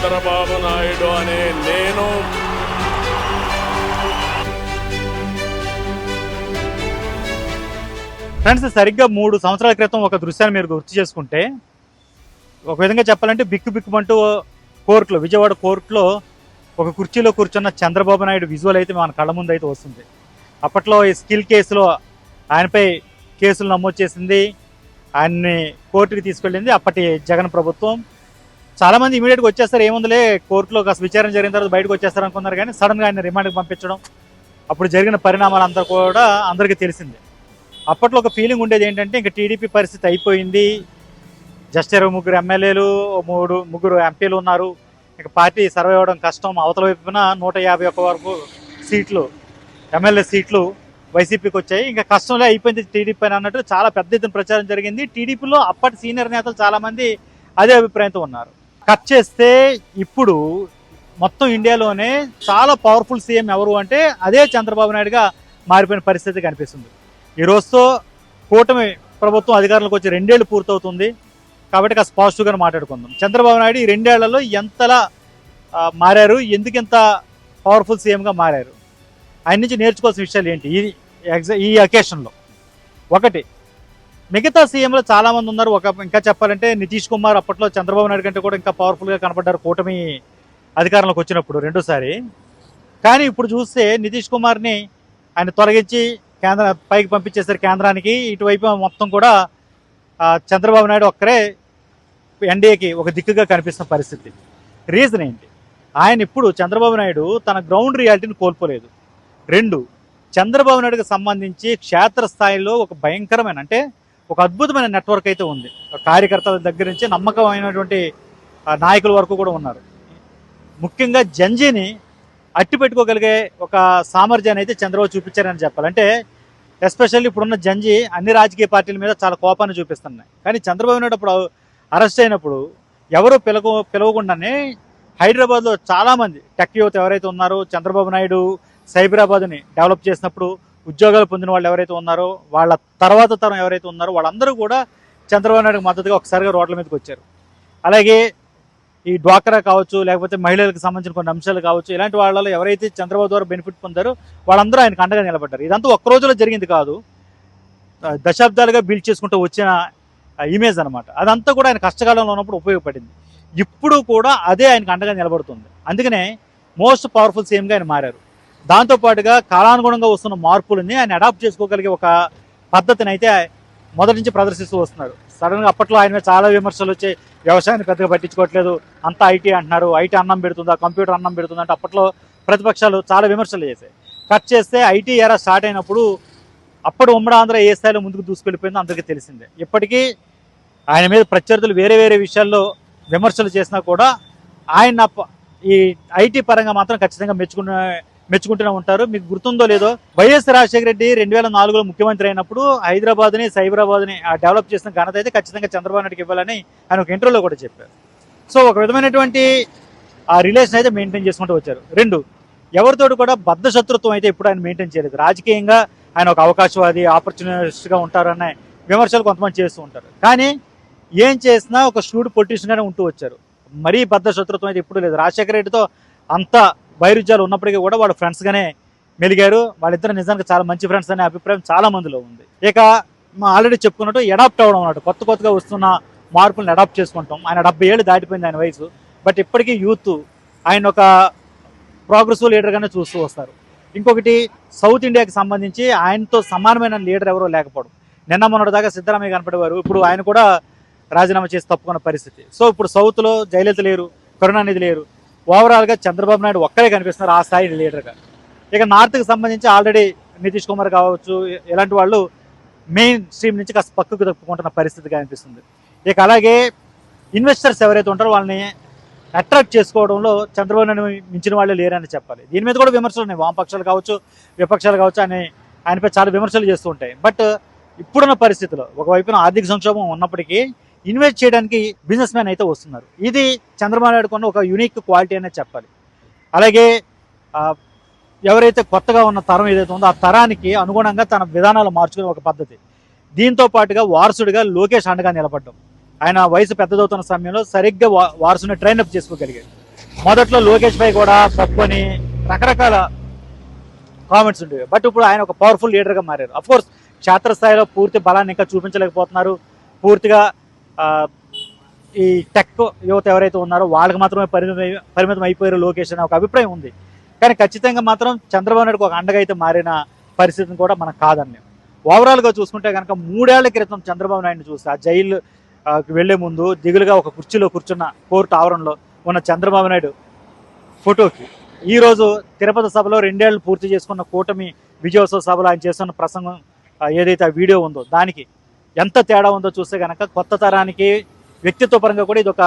చంద్రబాబు నాయుడు అనే నేను ఫ్రెండ్స్, సరిగ్గా 3 సంవత్సరాల క్రితం ఒక దృశ్యాన్ని మీరు గుర్తు చేసుకుంటే, ఒక విధంగా చెప్పాలంటే బిక్కుమంటూ కోర్టులో, విజయవాడ కోర్టులో ఒక కుర్చీలో కూర్చున్న చంద్రబాబు నాయుడు విజువల్ అయితే మన కళ్ళ ముందు అయితే వస్తుంది. అప్పట్లో ఈ స్కిల్ కేసులో ఆయనపై కేసులు నమోదు చేసింది, ఆయన్ని కోర్టుకి తీసుకెళ్ళింది అప్పటి జగన్ ప్రభుత్వం. చాలామంది ఇమీడియట్గా వచ్చేస్తారు, ఏముందిలే కోర్టులో కాస్త విచారణ జరిగిన తర్వాత బయటకు వచ్చేస్తారు అనుకున్నారు. కానీ సడన్గా ఆయన రిమాండ్కి పంపించడం, అప్పుడు జరిగిన పరిణామాలు అంతా కూడా అందరికీ తెలిసిందే. అప్పట్లో ఒక ఫీలింగ్ ఉండేది ఏంటంటే, ఇంకా టీడీపీ పరిస్థితి అయిపోయింది, జస్ట్ 23 ఎమ్మెల్యేలు, 3 ఎంపీలు ఉన్నారు, ఇక పార్టీ సర్వే అవ్వడం కష్టం. అవతల వైపున 151 వరకు సీట్లు, ఎమ్మెల్యే సీట్లు వైసీపీకి వచ్చాయి, ఇంకా కష్టంలో అయిపోయింది టీడీపీ అని అన్నట్టు చాలా పెద్ద ఎత్తున ప్రచారం జరిగింది. టీడీపీలో అప్పటి సీనియర్ నేతలు చాలామంది అదే అభిప్రాయంతో ఉన్నారు. కట్ చేస్తే ఇప్పుడు మొత్తం ఇండియాలోనే చాలా పవర్ఫుల్ సీఎం ఎవరు అంటే అదే చంద్రబాబు నాయుడుగా మారిపోయిన పరిస్థితి కనిపిస్తుంది. ఈ రోజుతో కూటమి ప్రభుత్వం అధికారంలోకి వచ్చి 2 ఏళ్ళు పూర్తవుతుంది కాబట్టి కాస్త పాజిటివ్గా మాట్లాడుకుందాం. చంద్రబాబు నాయుడు ఈ 2 ఏళ్లలో ఎంతలా మారారు, ఎందుకు ఎంత పవర్ఫుల్ సీఎంగా మారారు, ఆయన నుంచి నేర్చుకోవాల్సిన విషయాలు ఏంటి ఈ అకేషన్లో? ఒకటి, మిగతా సీఎంలు చాలామంది ఉన్నారు. ఇంకా చెప్పాలంటే నితీష్ కుమార్ అప్పట్లో చంద్రబాబు నాయుడు కంటే కూడా ఇంకా పవర్ఫుల్గా కనపడ్డారు కూటమి అధికారంలోకి వచ్చినప్పుడు రెండోసారి. కానీ ఇప్పుడు చూస్తే నితీష్ కుమార్ని ఆయన తొలగించి పైకి పంపించేశారు కేంద్రానికి. ఇటువైపు మొత్తం కూడా చంద్రబాబు నాయుడు ఒక్కరే ఎన్డీఏకి ఒక దిక్కుగా కనిపిస్తున్న పరిస్థితి. రీజన్ ఏంటి? ఆయన ఇప్పుడు చంద్రబాబు నాయుడు తన గ్రౌండ్ రియాలిటీని కోల్పోలేదు. 2, చంద్రబాబు నాయుడుకి సంబంధించి క్షేత్రస్థాయిలో ఒక భయంకరమైన, అంటే ఒక అద్భుతమైన నెట్వర్క్ అయితే ఉంది. కార్యకర్తల దగ్గర నుంచి నమ్మకమైనటువంటి నాయకుల వరకు కూడా ఉన్నారు. ముఖ్యంగా జంజీని అట్టి పెట్టుకోగలిగే ఒక సామర్థ్యాన్ని అయితే చంద్రబాబు చూపించారని చెప్పాలి. అంటే ఎస్పెషల్లీ ఇప్పుడున్న జంజీ అన్ని రాజకీయ పార్టీల మీద చాలా కోపాన్ని చూపిస్తున్నాయి. కానీ చంద్రబాబు నాయుడు అప్పుడు అరెస్ట్ అయినప్పుడు ఎవరు పిలవకుండానే హైదరాబాద్లో చాలామంది టెక్ యువత ఎవరైతే ఉన్నారో, చంద్రబాబు నాయుడు సైబరాబాద్ని డెవలప్ చేసినప్పుడు ఉద్యోగాలు పొందిన వాళ్ళు ఎవరైతే ఉన్నారో, వాళ్ళ తర్వాత తరం ఎవరైతే ఉన్నారో వాళ్ళందరూ కూడా చంద్రబాబు నాయుడుకి మద్దతుగా ఒకసారిగా రోడ్ల మీదకి వచ్చారు. అలాగే ఈ డ్వాక్రా కావచ్చు, లేకపోతే మహిళలకు సంబంధించిన కొన్ని అంశాలు కావచ్చు, ఇలాంటి వాళ్ళలో ఎవరైతే చంద్రబాబు ద్వారా బెనిఫిట్ పొందారో వాళ్ళందరూ ఆయనకు అండగా నిలబడ్డారు. ఇదంతా ఒక్క రోజులో జరిగింది కాదు, దశాబ్దాలుగా బిల్డ్ చేసుకుంటూ వచ్చిన ఇమేజ్ అనమాట. అదంతా కూడా ఆయన కష్టకాలంలో ఉన్నప్పుడు ఉపయోగపడింది. ఇప్పుడు కూడా అదే ఆయనకు అండగా నిలబడుతుంది. అందుకనే మోస్ట్ పవర్ఫుల్ సీఎంగా ఆయన మారారు. దాంతోపాటుగా కాలానుగుణంగా వస్తున్న మార్పులని ఆయన అడాప్ట్ చేసుకోగలిగే ఒక పద్ధతిని అయితే మొదటి నుంచి ప్రదర్శిస్తూ వస్తున్నారు. సడన్గా అప్పట్లో ఆయన మీద చాలా విమర్శలు వచ్చాయి, వ్యవసాయాన్ని పెద్దగా పట్టించుకోవట్లేదు, అంతా ఐటీ అంటున్నారు, ఐటీ అన్నం పెడుతుందా, కంప్యూటర్ అన్నం పెడుతుందా అంటే అప్పట్లో ప్రతిపక్షాలు చాలా విమర్శలు చేశాయి. కట్ చేస్తే ఐటీ ఎరా స్టార్ట్ అయినప్పుడు అప్పుడు ఉమ్మడి ఆంధ్ర ఏ స్థాయిలో ముందుకు దూసుకెళ్ళిపోయిందో అందరికీ తెలిసిందే. ఇప్పటికీ ఆయన మీద ప్రత్యర్థులు వేరే విషయాల్లో విమర్శలు చేసినా కూడా ఆయన ఈ ఐటీ పరంగా మాత్రం ఖచ్చితంగా మెచ్చుకుంటూనే ఉంటారు. మీకు గుర్తుందో లేదో, వైఎస్ రాజశేఖర రెడ్డి 2004లో ముఖ్యమంత్రి అయినప్పుడు హైదరాబాద్ని, సైబరాబాద్ని డెవలప్ చేసిన ఘనత అయితే ఖచ్చితంగా చంద్రబాబు నాయుడుకి ఇవ్వాలని ఆయన ఒక ఇంటర్వ్యూలో కూడా చెప్పారు. సో ఒక విధమైనటువంటి ఆ రిలేషన్ అయితే మెయింటైన్ చేసుకుంటూ వచ్చారు. 2, ఎవరితోటి కూడా బద్ధ శత్రుత్వం అయితే ఇప్పుడు ఆయన మెయింటైన్ చేయలేదు. రాజకీయంగా ఆయన ఒక అవకాశవాది, ఆపర్చునిస్ట్గా ఉంటారనే విమర్శలు కొంతమంది చేస్తూ ఉంటారు. కానీ ఏం చేసినా ఒక స్టూడ్ పొలిటీషియన్గానే ఉంటూ వచ్చారు. మరీ బద్ధ శత్రుత్వం అయితే ఇప్పుడు లేదు. రాజశేఖర రెడ్డితో అంత వైరుధ్యాలు ఉన్నప్పటికీ కూడా వాళ్ళు ఫ్రెండ్స్గానే మెలిగారు. వాళ్ళిద్దరు నిజానికి చాలా మంచి ఫ్రెండ్స్ అనే అభిప్రాయం చాలా మందిలో ఉంది. ఇక ఆల్రెడీ చెప్పుకున్నట్టు అడాప్ట్ అవ్వడం అన్నట్టు, కొత్తగా వస్తున్న మార్పులను అడాప్ట్ చేసుకుంటాం. ఆయన 70 ఏళ్ళు దాటిపోయింది ఆయన వయసు, బట్ ఇప్పటికీ యూత్ ఆయన ఒక ప్రోగ్రెసివ్ లీడర్గానే చూస్తూ వస్తారు. ఇంకొకటి, సౌత్ ఇండియాకి సంబంధించి ఆయనతో సమానమైన లీడర్ ఎవరో లేకపోవడం. నిన్న మొన్నటిదాకా సిద్ధరామయ్య కనపడేవారు, ఇప్పుడు ఆయన కూడా రాజీనామా చేసి తప్పుకున్న పరిస్థితి. సో ఇప్పుడు సౌత్లో జయలలిత లేరు, కరుణానిధి లేరు, ఓవరాల్గా చంద్రబాబు నాయుడు ఒక్కడే కనిపిస్తున్నారు ఆ స్థాయి లీడర్గా. ఇక నార్త్కి సంబంధించి ఆల్రెడీ నితీష్ కుమార్ కావచ్చు, ఇలాంటి వాళ్ళు మెయిన్ స్ట్రీమ్ నుంచి కాస్త పక్కకు తప్పుకుంటున్న పరిస్థితిగా అనిపిస్తుంది. ఇక అలాగే ఇన్వెస్టర్స్ ఎవరైతే ఉంటారో వాళ్ళని అట్రాక్ట్ చేసుకోవడంలో చంద్రబాబు నాయుడు మించిన వాళ్ళే లేరని చెప్పాలి. దీని మీద కూడా విమర్శలు ఉన్నాయి, వామపక్షాలు కావచ్చు, విపక్షాలు కావచ్చు, ఆయనపై చాలా విమర్శలు చేస్తూ ఉంటాయి. బట్ ఇప్పుడున్న పరిస్థితిలో ఒకవైపున ఆర్థిక సంక్షోభం ఉన్నప్పటికీ ఇన్వెస్ట్ చేయడానికి బిజినెస్ మ్యాన్ అయితే వస్తున్నారు. ఇది చంద్రబాబు నాయుడు కొన్న ఒక యూనిక్ క్వాలిటీ అనే చెప్పాలి. అలాగే ఎవరైతే కొత్తగా ఉన్న తరం ఏదైతే ఉందో ఆ తరానికి అనుగుణంగా తన విధానాలు మార్చుకునే ఒక పద్ధతి. దీంతో పాటుగా వారసుడిగా లోకేష్ అండగా నిలబడ్డం. ఆయన వయసు పెద్దదవుతున్న సమయంలో సరిగ్గా వారసుని ట్రైనప్ చేసుకోగలిగాడు. మొదట్లో లోకేష్ భాయ్ కూడా పప్పు అని రకరకాల కామెంట్స్ ఉండేవి. బట్ ఇప్పుడు ఆయన ఒక పవర్ఫుల్ లీడర్గా మారారు. అఫ్కోర్స్ క్షేత్రస్థాయిలో పూర్తి బలాన్ని ఇంకా చూపించలేకపోతున్నారు. పూర్తిగా ఈ టెక్ యువత ఎవరైతే ఉన్నారో వాళ్ళకి మాత్రమే పరిమితం అయిపోయారు లోకేష్ అనే ఒక అభిప్రాయం ఉంది. కానీ ఖచ్చితంగా మాత్రం చంద్రబాబు నాయుడుకి ఒక అండగా అయితే మారిన పరిస్థితిని కూడా మనం కాదని. ఓవరాల్గా చూసుకుంటే కనుక 3 ఏళ్ల క్రితం చంద్రబాబు నాయుడుని చూస్తే ఆ జైలు వెళ్లే ముందు దిగులుగా ఒక కుర్చీలో కూర్చున్న కోర్టు ఆవరణలో ఉన్న చంద్రబాబు నాయుడు ఫోటోకి ఈరోజు తిరుపతి సభలో 2 ఏళ్లు పూర్తి చేసుకున్న కూటమి విజయోత్సవ సభలో ఆయన చేస్తున్న ప్రసంగం ఏదైతే ఆ వీడియో ఉందో దానికి ఎంత తేడా ఉందో చూస్తే కనుక కొత్త తరానికి వ్యక్తిత్వ పరంగా కూడా ఇది ఒక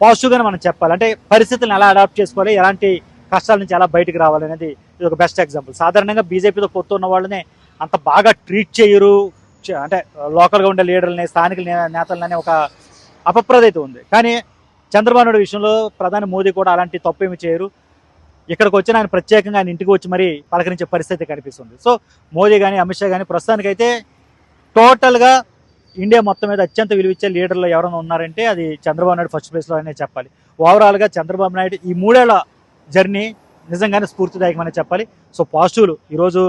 పాజిటివ్గానే మనం చెప్పాలి. అంటే పరిస్థితులను ఎలా అడాప్ట్ చేసుకోవాలి, ఎలాంటి కష్టాల నుంచి ఎలా బయటకు రావాలి అనేది ఇది ఒక బెస్ట్ ఎగ్జాంపుల్. సాధారణంగా బీజేపీతో పొత్తు ఉన్న వాళ్ళని అంత బాగా ట్రీట్ చేయరు, అంటే లోకల్గా ఉండే లీడర్లని స్థానిక నేతలని ఒక అపప్రద అయితే ఉంది. కానీ చంద్రబాబు నాయుడు విషయంలో ప్రధాని మోదీ కూడా అలాంటి తప్పు ఏమి చేయరు. ఇక్కడికి వచ్చిన ఆయన ప్రత్యేకంగా ఆయన ఇంటికి వచ్చి మరీ పలకరించే పరిస్థితి కనిపిస్తుంది. సో మోదీ కానీ అమిత్ షా కానీ ప్రస్తుతానికైతే టోటల్గా ఇండియా మొత్తం మీద అత్యంత విలువిచ్చే లీడర్లు ఎవరైనా ఉన్నారంటే అది చంద్రబాబు నాయుడు ఫస్ట్ ప్లేస్లో అనే చెప్పాలి. ఓవరాల్గా చంద్రబాబు నాయుడు ఈ 3 ఏళ్ల జర్నీ నిజంగానే స్ఫూర్తిదాయకమని చెప్పాలి. సో పాజిటివ్లు ఈరోజు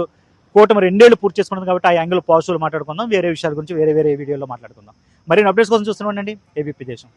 కూటమి 2 ఏళ్లు పూర్తి చేసుకున్నది కాబట్టి ఆ యాంగిల్ పాజిటివ్లు మాట్లాడుకుందాం. వేరే విషయాల గురించి వేరే వీడియోలో మాట్లాడుకుందాం. మరిన్ని అప్డేట్స్ కోసం చూస్తూనే ఉండండి ఏబీపీ దేశం.